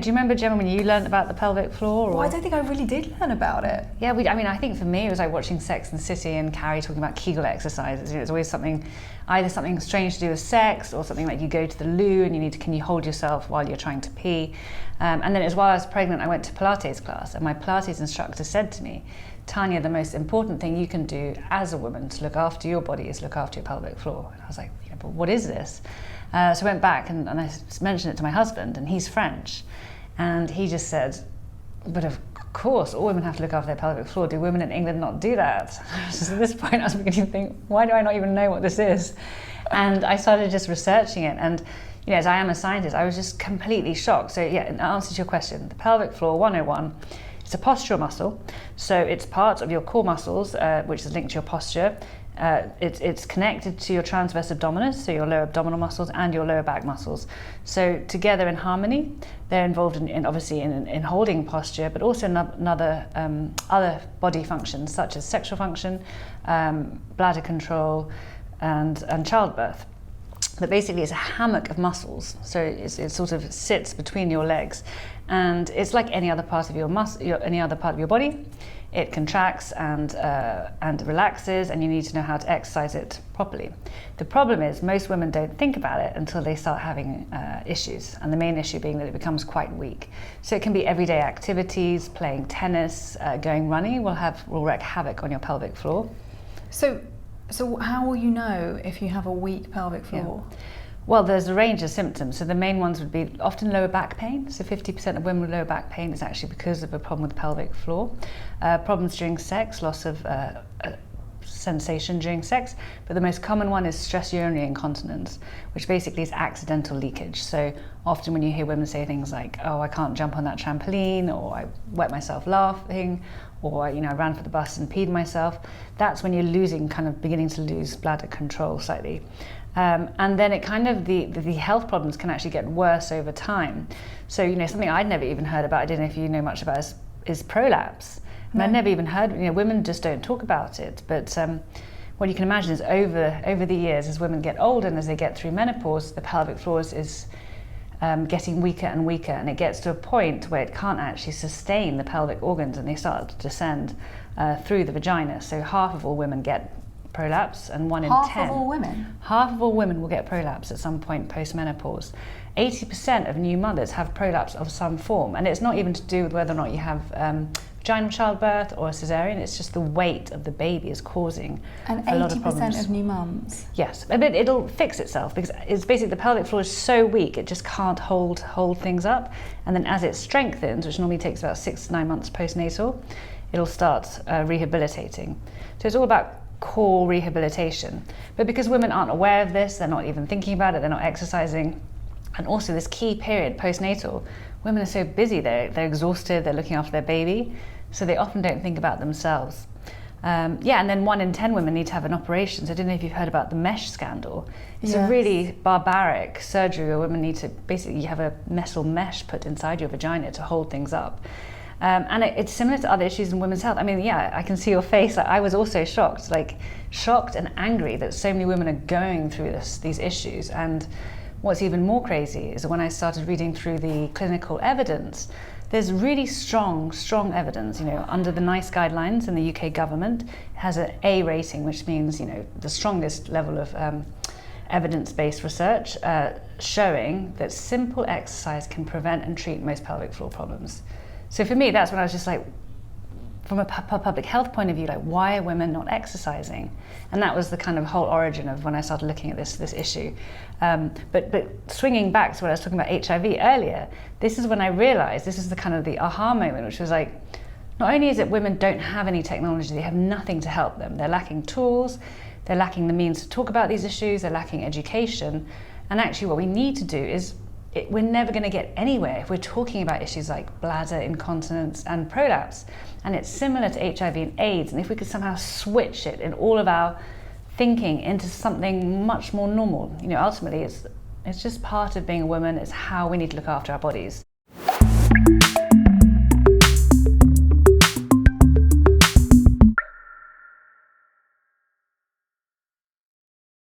Do you remember, Gemma, when you learned about the pelvic floor? Well, I don't think I really did learn about it. Yeah, I think for me it was like watching Sex and the City and Carrie talking about Kegel exercises. It's always either something strange to do with sex, or something like you go to the loo and can you hold yourself while you're trying to pee? And then as while I was pregnant, I went to Pilates class, and my Pilates instructor said to me, Tania, the most important thing you can do as a woman to look after your body is look after your pelvic floor. And I was like, but what is this? So I went back and I mentioned it to my husband, and he's French. And he just said, but of course, all women have to look after their pelvic floor. Do women in England not do that? Just at this point, I was beginning to think, why do I not even know what this is? And I started just researching it. And as I am a scientist, I was just completely shocked. So yeah, in answer to your question, the pelvic floor 101, it's a postural muscle. So it's part of your core muscles, which is linked to your posture. It's connected to your transverse abdominis, so your lower abdominal muscles, and your lower back muscles. So together in harmony, they're involved in obviously in holding posture, but also other body functions such as sexual function, bladder control, and childbirth. But basically it's a hammock of muscles, so it sort of sits between your legs, and it's like any other part of any other part of your body. It contracts and relaxes, and you need to know how to exercise it properly. The problem is most women don't think about it until they start having issues, and the main issue being that it becomes quite weak. So it can be everyday activities, playing tennis, going running will wreak havoc on your pelvic floor. So how will you know if you have a weak pelvic floor? Yeah. Well, there's a range of symptoms. So the main ones would be often lower back pain. So 50% of women with lower back pain is actually because of a problem with the pelvic floor. Problems during sex, loss of sensation during sex. But the most common one is stress urinary incontinence, which basically is accidental leakage. So often when you hear women say things like, oh, I can't jump on that trampoline, or I wet myself laughing, or I ran for the bus and peed myself, that's when you're beginning to lose bladder control slightly. And then the health problems can actually get worse over time. So, something I'd never even heard about, I don't know if you know much about, is prolapse. And I'd never even heard, women just don't talk about it. But what you can imagine is over the years, as women get older and as they get through menopause, the pelvic floor is getting weaker and weaker, and it gets to a point where it can't actually sustain the pelvic organs, and they start to descend through the vagina. So half of all women get prolapse, and 1 in 10. Half of all women? Half of all women will get prolapse at some point post-menopause. 80% of new mothers have prolapse of some form, and it's not even to do with whether or not you have vaginal childbirth or a cesarean, it's just the weight of the baby is causing a lot of problems. And 80% of new mums? Yes, but it'll fix itself, because it's basically the pelvic floor is so weak it just can't hold things up, and then as it strengthens, which normally takes about 6 to 9 months postnatal, it'll start rehabilitating. So it's all about core rehabilitation. But because women aren't aware of this, they're not even thinking about it, they're not exercising, and also this key period postnatal, women are so busy, they're exhausted, they're looking after their baby, so they often don't think about themselves. And then 1 in 10 women need to have an operation. So I don't know if you've heard about the mesh scandal. It's a really barbaric surgery where women need to basically have a metal mesh put inside your vagina to hold things up. And it's similar to other issues in women's health. I can see your face. I was also shocked and angry that so many women are going through these issues. And what's even more crazy is when I started reading through the clinical evidence, there's really strong evidence. Under the NICE guidelines in the UK government, it has an A rating, which means the strongest level of evidence-based research showing that simple exercise can prevent and treat most pelvic floor problems. So for me, that's when I was just like, from a public health point of view, why are women not exercising? And that was the kind of whole origin of when I started looking at this issue. But swinging back to what I was talking about HIV earlier, this is when I realized, this is the aha moment, which was like, not only is it women don't have any technology, they have nothing to help them. They're lacking tools, they're lacking the means to talk about these issues, they're lacking education. And actually what we need to do is, we're never going to get anywhere if we're talking about issues like bladder, incontinence, and prolapse. And it's similar to HIV and AIDS. And if we could somehow switch it in all of our thinking into something much more normal, ultimately it's just part of being a woman. It's how we need to look after our bodies.